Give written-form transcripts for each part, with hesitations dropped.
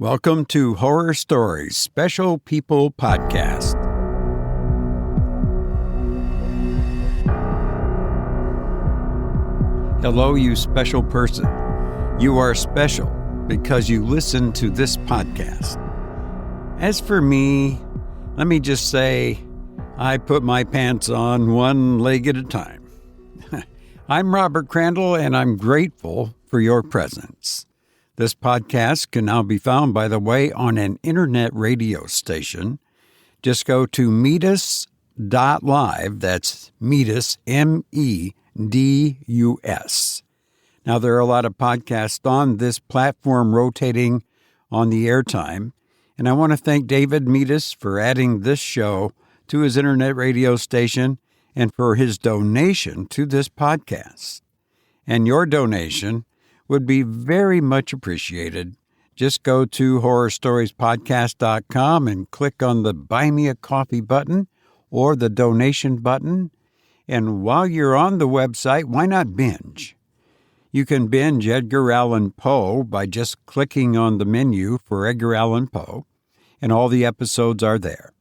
Welcome to Horror Stories Special People Podcast. Hello, you special person. You are special because you listen to this podcast. As for me, let me just say I put my pants on one leg at a time. I'm Robert Crandall, and I'm grateful for your presence. This podcast can now be found, by the way, on an internet radio station. Just go to meetus.live. That's Meetus, M-E-D-U-S. Now, there are a lot of podcasts on this platform rotating on the airtime, and I want to thank David Meetus for adding this show to his internet radio station and for his donation to this podcast. And your donation would be very much appreciated. Just go to horrorstoriespodcast.com and click on the Buy Me a Coffee button or the donation button. And while you're on the website, why not binge? You can binge Edgar Allan Poe by just clicking on the menu for Edgar Allan Poe, and all the episodes are there.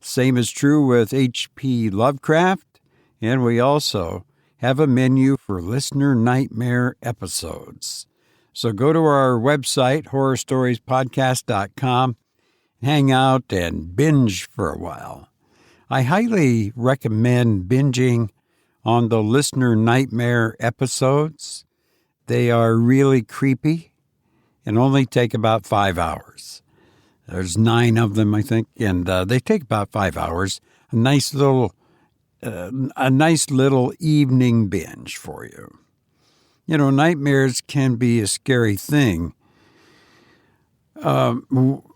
Same is true with H.P. Lovecraft, and we also have a menu for Listener Nightmare episodes. So go to our website, horrorstoriespodcast.com, hang out and binge for a while. I highly recommend binging on the Listener Nightmare episodes. They are really creepy and only take about 5 hours. There's 9 of them, I think, and they take about 5 hours. A nice little evening binge for you. You know, nightmares can be a scary thing.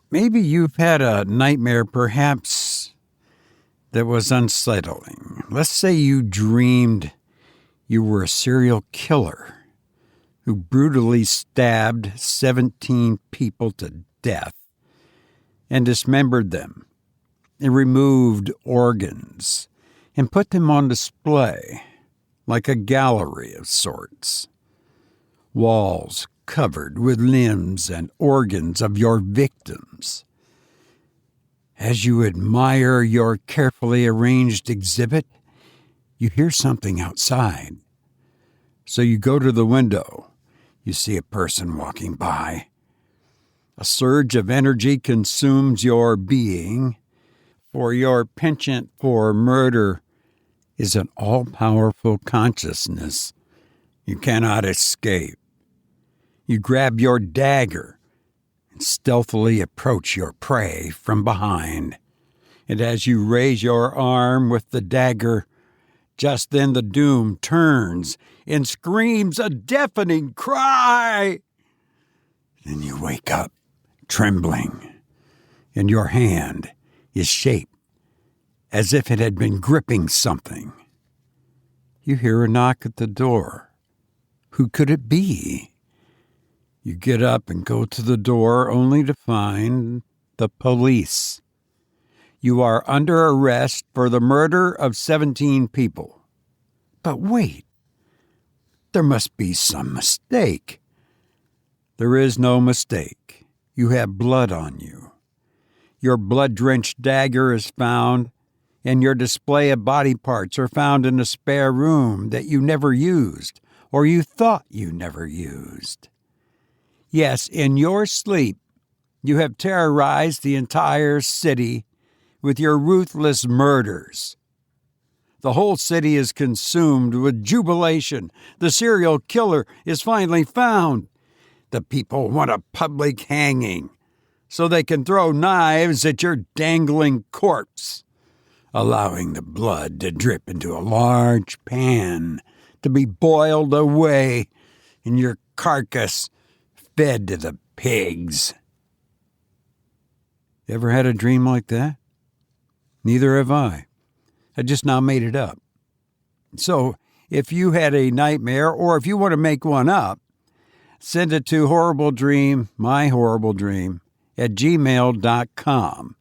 Maybe you've had a nightmare, perhaps, that was unsettling. Let's say you dreamed you were a serial killer who brutally stabbed 17 people to death and dismembered them and removed organs and put them on display like a gallery of sorts. Walls covered with limbs and organs of your victims. As you admire your carefully arranged exhibit, you hear something outside. So you go to the window. You see a person walking by. A surge of energy consumes your being, for your penchant for murder is an all-powerful consciousness you cannot escape. You grab your dagger and stealthily approach your prey from behind. And as you raise your arm with the dagger, just then the doom turns and screams a deafening cry. Then you wake up, trembling, and your hand is shaped as if it had been gripping something. You hear a knock at the door. Who could it be? You get up and go to the door only to find the police. You are under arrest for the murder of 17 people. But wait, there must be some mistake. There is no mistake. You have blood on you. Your blood-drenched dagger is found, and your display of body parts are found in a spare room that you never used, or you thought you never used. Yes, in your sleep, you have terrorized the entire city with your ruthless murders. The whole city is consumed with jubilation. The serial killer is finally found. The people want a public hanging so they can throw knives at your dangling corpse, allowing the blood to drip into a large pan to be boiled away and your carcass fed to the pigs. You ever had a dream like that? Neither have I. I just now made it up. So if you had a nightmare, or if you want to make one up, send it to myhorribledream at gmail.com.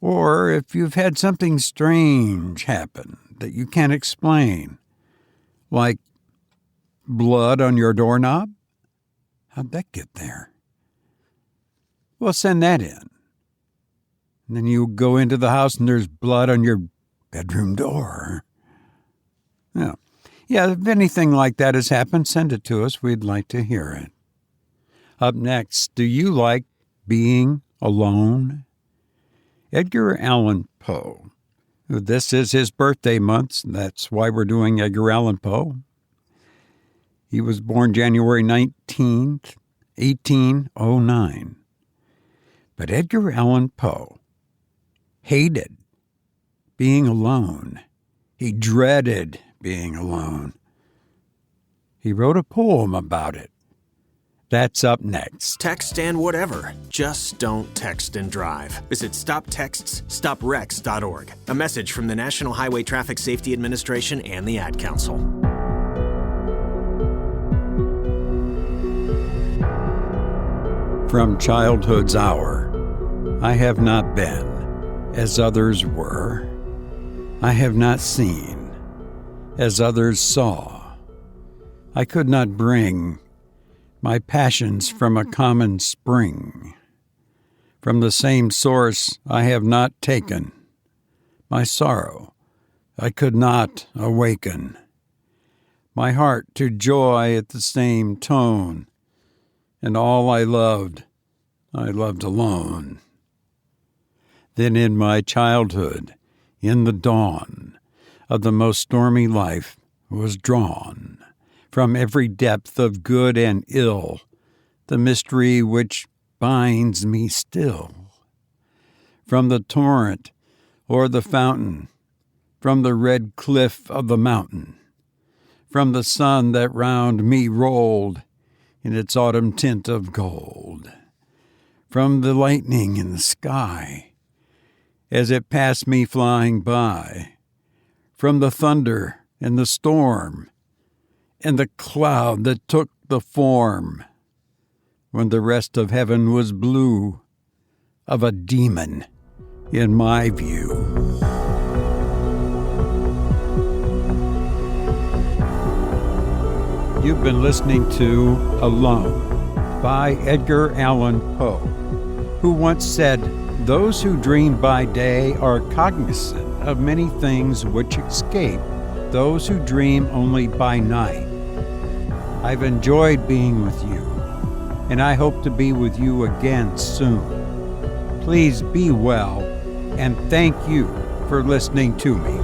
Or if you've had something strange happen that you can't explain, like blood on your doorknob, how'd that get there? Well, send that in. And then you go into the house and there's blood on your bedroom door. Yeah. Yeah, if anything like that has happened, send it to us. We'd like to hear it. Up next, do you like being alone? Edgar Allan Poe. This is his birthday month. That's why we're doing Edgar Allan Poe. He was born January 19th, 1809. But Edgar Allan Poe hated being alone. He dreaded being alone. He wrote a poem about it. That's up next. Text and whatever. Just don't text and drive. Visit StopTextsStopWrecks.org. A message from the National Highway Traffic Safety Administration and the Ad Council. From childhood's hour, I have not been as others were. I have not seen as others saw. I could not bring my passions from a common spring. From the same source I have not taken. My sorrow I could not awaken. My heart to joy at the same tone. And all I loved alone. Then in my childhood, in the dawn of the most stormy life, was drawn from every depth of good and ill, the mystery which binds me still. From the torrent or the fountain, from the red cliff of the mountain, from the sun that round me rolled in its autumn tint of gold, from the lightning in the sky as it passed me flying by, from the thunder and the storm, and the cloud that took the form, when the rest of heaven was blue, of a demon in my view. You've been listening to Alone by Edgar Allan Poe, who once said, "Those who dream by day are cognizant of many things which escape those who dream only by night." I've enjoyed being with you, and I hope to be with you again soon. Please be well, and thank you for listening to me.